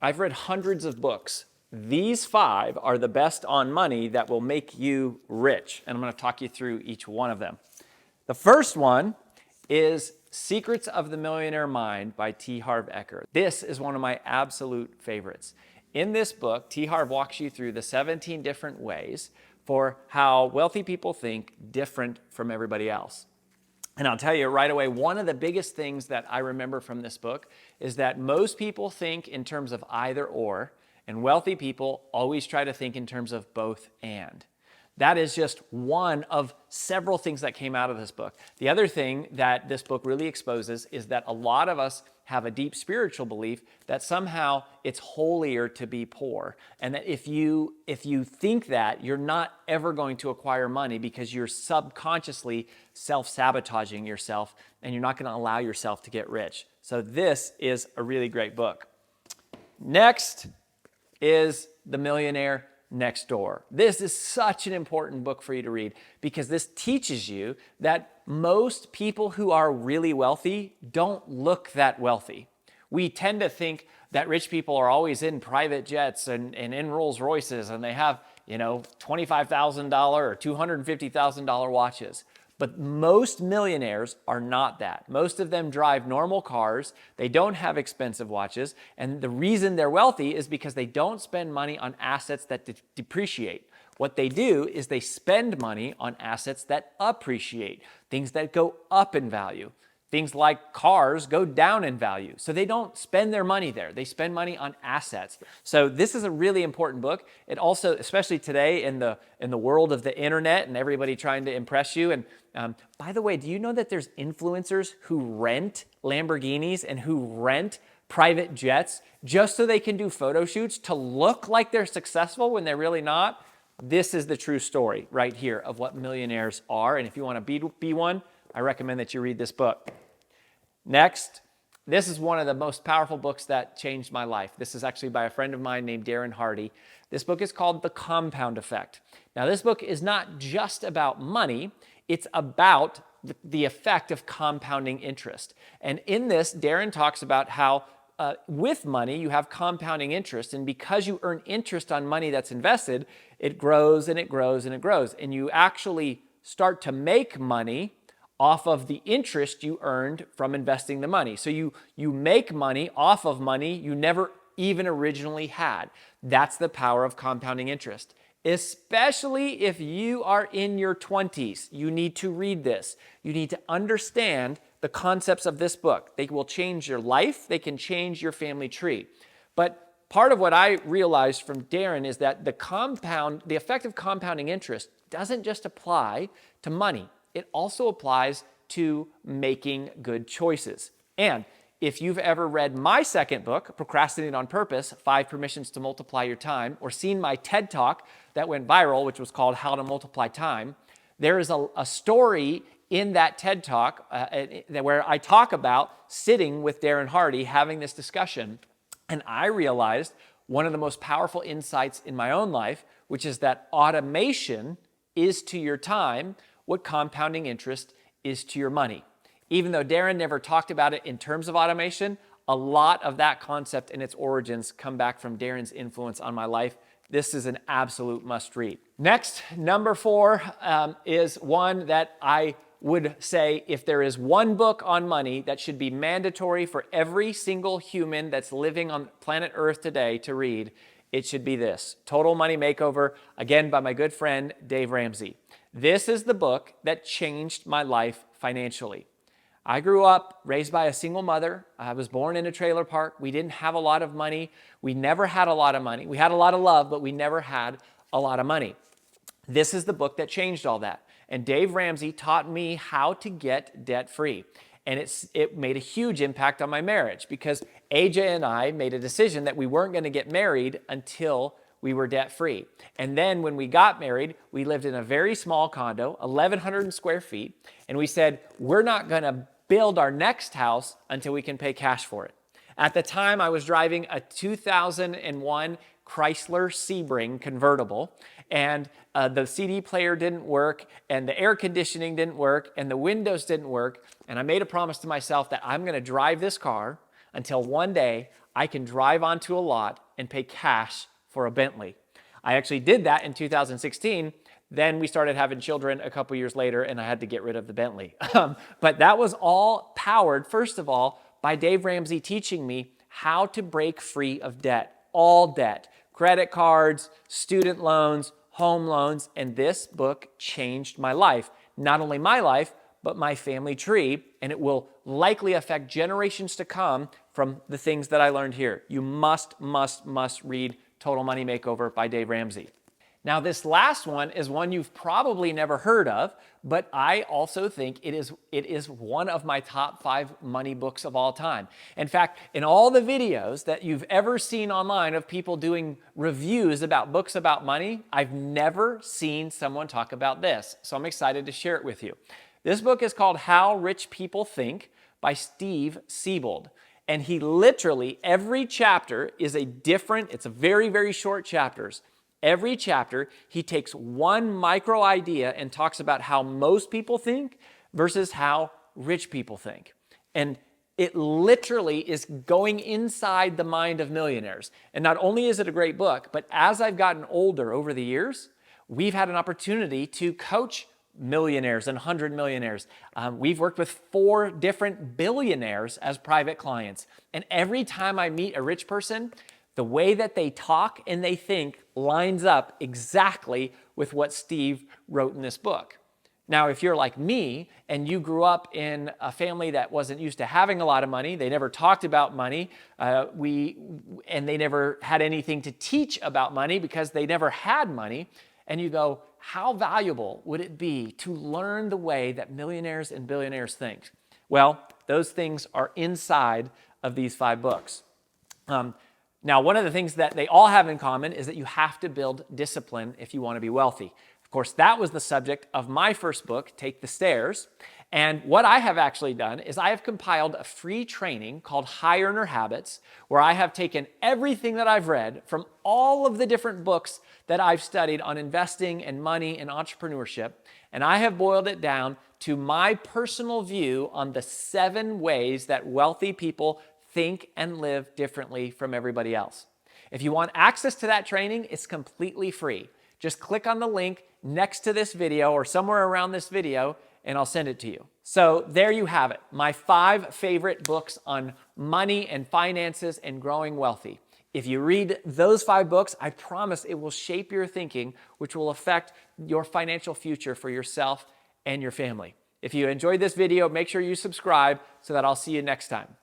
I've read hundreds of books. These 5 are the best on money that will make you rich. And I'm going to talk you through each one of them. The first one is Secrets of the Millionaire Mind by T. Harv Eker. This is one of my absolute favorites. In this book, T. Harv walks you through the 17 different ways for how wealthy people think different from everybody else. And I'll tell you right away, one of the biggest things that I remember from this book is that most people think in terms of either or, and wealthy people always try to think in terms of both and. That is just one of several things that came out of this book. The other thing that this book really exposes is that a lot of us have a deep spiritual belief that somehow it's holier to be poor. And that if you think that, you're not ever going to acquire money because you're subconsciously self-sabotaging yourself and you're not going to allow yourself to get rich. So this is a really great book. Next is The Millionaire Next Door. This is such an important book for you to read because this teaches you that most people who are really wealthy don't look that wealthy. We tend to think that rich people are always in private jets and in Rolls Royces and they have, $25,000 or $250,000 watches. But most millionaires are not that. Most of them drive normal cars. They don't have expensive watches. And the reason they're wealthy is because they don't spend money on assets that depreciate. What they do is they spend money on assets that appreciate, things that go up in value. Things like cars go down in value. So they don't spend their money there. They spend money on assets. So this is a really important book. It also, especially today in the world of the internet and everybody trying to impress you. And by the way, do you know that there's influencers who rent Lamborghinis and who rent private jets just so they can do photo shoots to look like they're successful when they're really not? This is the true story right here of what millionaires are. And if you want to be one, I recommend that you read this book. Next, this is one of the most powerful books that changed my life. This is actually by a friend of mine named Darren Hardy. This book is called The Compound Effect. Now, this book is not just about money. It's about the effect of compounding interest. And in this, Darren talks about how with money, you have compounding interest. And because you earn interest on money that's invested, it grows and it grows and it grows. And you actually start to make money off of the interest you earned from investing the money. So you make money off of money you never even originally had. That's the power of compounding interest. Especially if you are in your 20s, you need to read this. You need to understand the concepts of this book. They will change your life. They can change your family tree. But part of what I realized from Darren is that the effect of compounding interest doesn't just apply to money. It also applies to making good choices. And if you've ever read my second book, Procrastinate on Purpose, 5 Permissions to Multiply Your Time, or seen my TED Talk that went viral, which was called How to Multiply Time, there is a story in that TED Talk where I talk about sitting with Darren Hardy, having this discussion, and I realized one of the most powerful insights in my own life, which is that automation is to your time what compounding interest is to your money. Even though Darren never talked about it in terms of automation, a lot of that concept and its origins come back from Darren's influence on my life. This is an absolute must read. Next, number 4 is one that I would say if there is one book on money that should be mandatory for every single human that's living on planet Earth today to read, it should be this, Total Money Makeover, again by my good friend Dave Ramsey. This is the book that changed my life financially. I grew up raised by a single mother. I was born in a trailer park. We didn't have a lot of money. We never had a lot of money. We had a lot of love, but we never had a lot of money. This is the book that changed all that. And Dave Ramsey taught me how to get debt-free. And it made a huge impact on my marriage because AJ and I made a decision that we weren't going to get married until we were debt-free. And then when we got married, we lived in a very small condo, 1,100 square feet, and we said, we're not going to build our next house until we can pay cash for it. At the time, I was driving a 2001 Chrysler Sebring convertible, and the CD player didn't work, and the air conditioning didn't work, and the windows didn't work, and I made a promise to myself that I'm going to drive this car until one day I can drive onto a lot and pay cash for a Bentley. I actually did that in 2016. Then we started having children a couple years later, and I had to get rid of the Bentley. But that was all powered, first of all, by Dave Ramsey teaching me how to break free of debt, all debt, credit cards, student loans, home loans, and this book changed my life. Not only my life, but my family tree, and it will likely affect generations to come from the things that I learned here. You must read Total Money Makeover by Dave Ramsey. Now, this last one is one you've probably never heard of, but I also think it is one of my top 5 money books of all time. In fact, in all the videos that you've ever seen online of people doing reviews about books about money, I've never seen someone talk about this. So I'm excited to share it with you. This book is called How Rich People Think by Steve Siebold. And he literally, every chapter is a different, it's a very short chapters. Every chapter, he takes one micro idea and talks about how most people think versus how rich people think. And it literally is going inside the mind of millionaires. And not only is it a great book, but as I've gotten older over the years, we've had an opportunity to coach millionaires and 100 millionaires. We've worked with 4 different billionaires as private clients. And every time I meet a rich person, the way that they talk and they think lines up exactly with what Steve wrote in this book. Now, if you're like me and you grew up in a family that wasn't used to having a lot of money, they never talked about money, and they never had anything to teach about money because they never had money, and you go, how valuable would it be to learn the way that millionaires and billionaires think? Well, those things are inside of these 5 books. Now, one of the things that they all have in common is that you have to build discipline if you want to be wealthy. Of course, that was the subject of my first book, Take the Stairs. And what I have actually done is I have compiled a free training called High Earner Habits, where I have taken everything that I've read from all of the different books that I've studied on investing and money and entrepreneurship, and I have boiled it down to my personal view on the 7 ways that wealthy people think and live differently from everybody else. If you want access to that training, it's completely free. Just click on the link next to this video or somewhere around this video, and I'll send it to you. So there you have it, my 5 favorite books on money and finances and growing wealthy. If you read those 5 books, I promise it will shape your thinking, which will affect your financial future for yourself and your family. If you enjoyed this video, make sure you subscribe so that I'll see you next time.